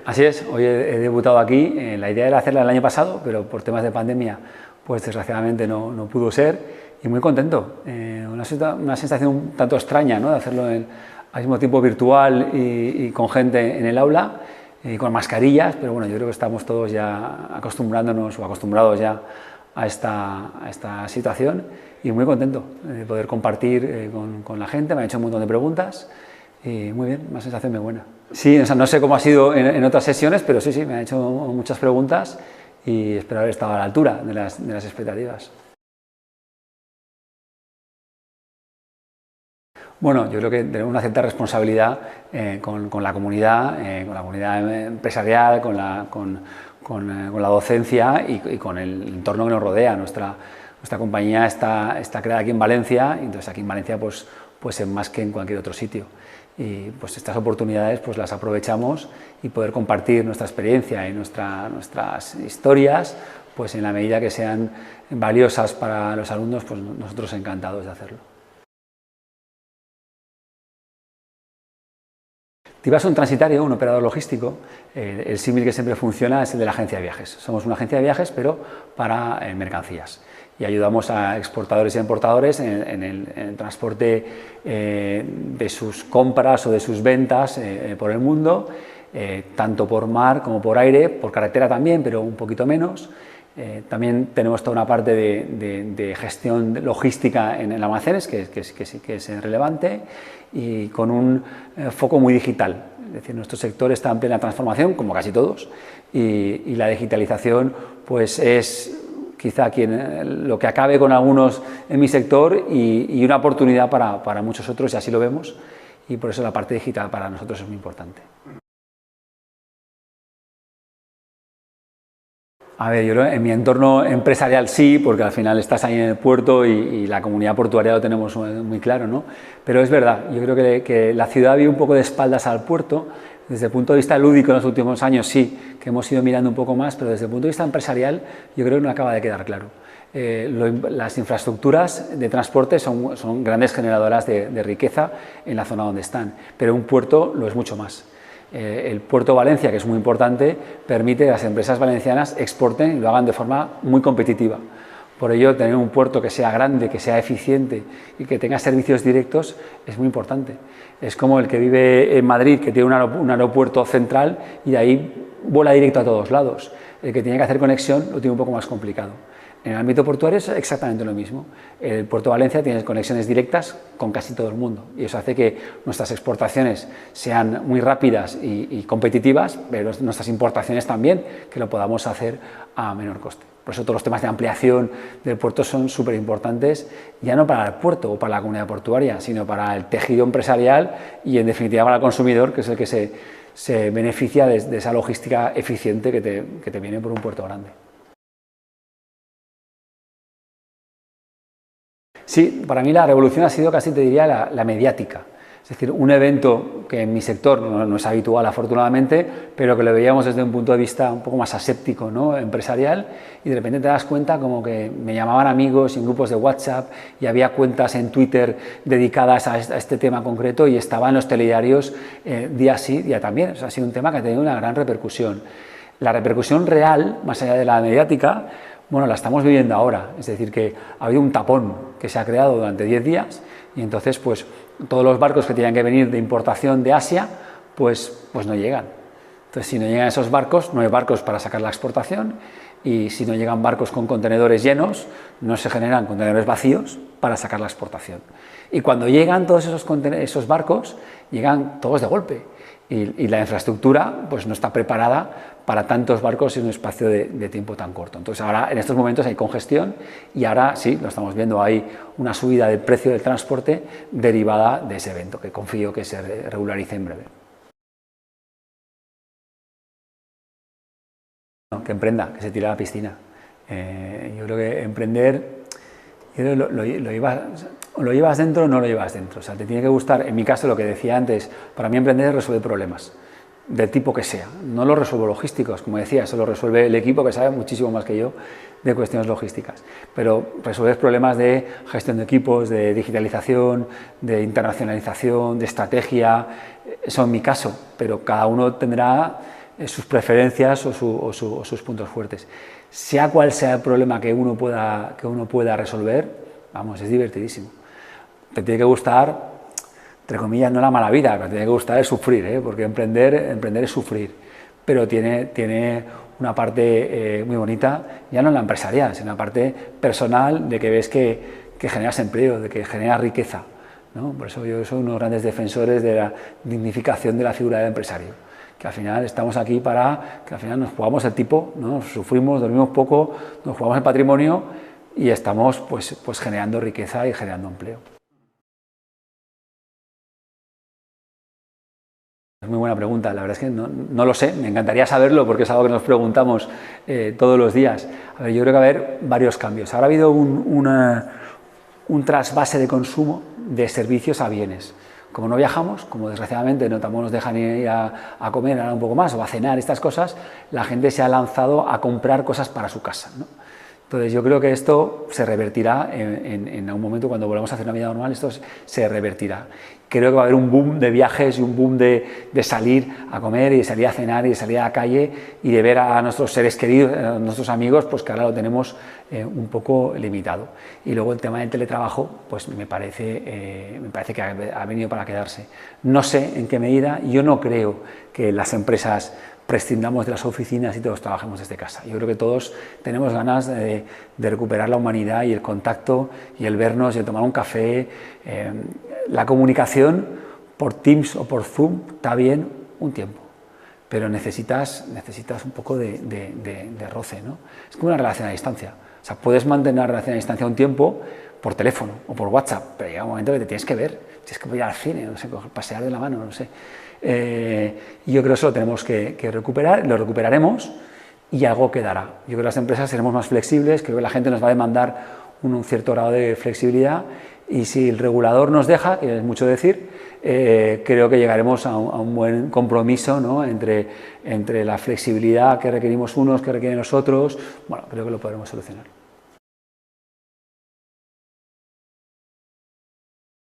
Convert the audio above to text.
Así es, hoy he debutado aquí. La idea era hacerla el año pasado, pero por temas de pandemia, pues desgraciadamente no pudo ser, y muy contento. Una sensación un tanto extraña, ¿no?, de hacerlo al mismo tiempo virtual y con gente en el aula, y con mascarillas, pero bueno, yo creo que estamos todos ya acostumbrándonos o acostumbrados ya a esta situación, y muy contento de poder compartir con la gente. Me han hecho un montón de preguntas y muy bien, una sensación muy buena. Sí, o sea, no sé cómo ha sido en otras sesiones, pero sí, me han hecho muchas preguntas y espero haber estado a la altura de las expectativas. Bueno, yo creo que tenemos una cierta responsabilidad con la comunidad empresarial, con la docencia y con el entorno que nos rodea. Nuestra compañía está creada aquí en Valencia, y entonces aquí en Valencia pues es más que en cualquier otro sitio. Y pues estas oportunidades pues las aprovechamos, y poder compartir nuestra experiencia y nuestras historias, pues en la medida que sean valiosas para los alumnos, pues nosotros encantados de hacerlo. TIBA es un transitario, un operador logístico. El símil que siempre funciona es el de la agencia de viajes. Somos una agencia de viajes, pero para mercancías, y ayudamos a exportadores y importadores en el transporte de sus compras o de sus ventas por el mundo, tanto por mar como por aire, por carretera también, pero un poquito menos. También tenemos toda una parte de gestión logística en almacenes, que sí que es relevante, y con un foco muy digital. Es decir, nuestro sector está en plena transformación, como casi todos, y la digitalización pues es quizá lo que acabe con algunos en mi sector, y una oportunidad para muchos otros, y así lo vemos, y por eso la parte digital para nosotros es muy importante. A ver, yo creo en mi entorno empresarial sí, porque al final estás ahí en el puerto y la comunidad portuaria lo tenemos muy claro, ¿no? Pero es verdad, yo creo que la ciudad vive un poco de espaldas al puerto. Desde el punto de vista lúdico en los últimos años sí, que hemos ido mirando un poco más, pero desde el punto de vista empresarial yo creo que no acaba de quedar claro. Las infraestructuras de transporte son grandes generadoras de riqueza en la zona donde están, pero un puerto lo es mucho más. El puerto de Valencia, que es muy importante, permite que las empresas valencianas exporten y lo hagan de forma muy competitiva. Por ello, tener un puerto que sea grande, que sea eficiente y que tenga servicios directos es muy importante. Es como el que vive en Madrid, que tiene un aeropuerto central y de ahí vuela directo a todos lados. El que tiene que hacer conexión lo tiene un poco más complicado. En el ámbito portuario es exactamente lo mismo. El puerto de Valencia tiene conexiones directas con casi todo el mundo, y eso hace que nuestras exportaciones sean muy rápidas y competitivas, pero nuestras importaciones también, que lo podamos hacer a menor coste. Por eso todos los temas de ampliación del puerto son súper importantes, ya no para el puerto o para la comunidad portuaria, sino para el tejido empresarial y en definitiva para el consumidor, que es el que se beneficia de esa logística eficiente que te viene por un puerto grande. Sí, para mí la revolución ha sido casi, te diría, la mediática. Es decir, un evento que en mi sector no es habitual, afortunadamente, pero que lo veíamos desde un punto de vista un poco más aséptico, ¿no?, empresarial, y de repente te das cuenta como que me llamaban amigos en grupos de WhatsApp, y había cuentas en Twitter dedicadas a este tema concreto, y estaba en los telediarios día sí, día también. O sea, ha sido un tema que ha tenido una gran repercusión. La repercusión real, más allá de la mediática, bueno, la estamos viviendo ahora. Es decir, que ha habido un tapón que se ha creado durante 10 días, y entonces pues todos los barcos que tenían que venir de importación de Asia pues no llegan. Entonces, si no llegan esos barcos, no hay barcos para sacar la exportación, y si no llegan barcos con contenedores llenos, no se generan contenedores vacíos para sacar la exportación. Y cuando llegan todos esos barcos, llegan todos de golpe, y la infraestructura pues no está preparada para tantos barcos en un espacio de tiempo tan corto. Entonces ahora, en estos momentos, hay congestión, y ahora sí, lo estamos viendo, hay una subida del precio del transporte derivada de ese evento, que confío que se regularice en breve. No, que emprenda, que se tire a la piscina. Yo creo que emprender, lo llevas dentro o no lo llevas dentro. O sea, te tiene que gustar. En mi caso, lo que decía antes, para mí emprender es resolver problemas, del tipo que sea. No los resuelvo logísticos, como decía, eso lo resuelve el equipo, que sabe muchísimo más que yo de cuestiones logísticas. Pero resolver problemas de gestión de equipos, de digitalización, de internacionalización, de estrategia, eso en mi caso, pero cada uno tendrá sus preferencias o sus puntos fuertes. Sea cual sea el problema que uno pueda resolver, vamos, es divertidísimo. Te tiene que gustar, entre comillas, no la mala vida, lo que tiene que gustar es sufrir, porque emprender es sufrir, pero tiene una parte muy bonita, ya no en la empresarial, sino en la parte personal, de que ves que generas empleo, de que generas riqueza, ¿no? Por eso yo soy uno de los grandes defensores de la dignificación de la figura del empresario, que al final estamos aquí para que al final nos jugamos el tipo, ¿no? Sufrimos, dormimos poco, nos jugamos el patrimonio y estamos pues generando riqueza y generando empleo. Es muy buena pregunta, la verdad es que no lo sé, me encantaría saberlo porque es algo que nos preguntamos todos los días. A ver, yo creo que va a haber varios cambios. Ahora ha habido un trasvase de consumo de servicios a bienes. Como no viajamos, como desgraciadamente tampoco nos dejan ir a comer ahora un poco más o a cenar, estas cosas, la gente se ha lanzado a comprar cosas para su casa, ¿no? Entonces yo creo que esto se revertirá en algún momento, cuando volvamos a hacer una vida normal, esto se revertirá. Creo que va a haber un boom de viajes y un boom de salir a comer y de salir a cenar y de salir a la calle y de ver a nuestros seres queridos, a nuestros amigos, pues que ahora lo tenemos un poco limitado. Y luego el tema del teletrabajo, pues me parece que ha venido para quedarse. No sé en qué medida, yo no creo que las empresas prescindamos de las oficinas y todos trabajemos desde casa. Yo creo que todos tenemos ganas de recuperar la humanidad y el contacto y el vernos y el tomar un café. La comunicación por Teams o por Zoom está bien un tiempo, pero necesitas un poco de roce, ¿no? Es como una relación a distancia. O sea, puedes mantener una relación a distancia un tiempo por teléfono o por WhatsApp, pero llega un momento que te tienes que ver, tienes que ir al cine, no sé, pasear de la mano, no sé. Y yo creo que eso lo tenemos que recuperar, lo recuperaremos y algo quedará. Yo creo que las empresas seremos más flexibles, creo que la gente nos va a demandar un cierto grado de flexibilidad y si el regulador nos deja, que es mucho decir, creo que llegaremos a un buen compromiso, ¿no? entre la flexibilidad que requerimos unos, que requieren los otros. Bueno, creo que lo podremos solucionar.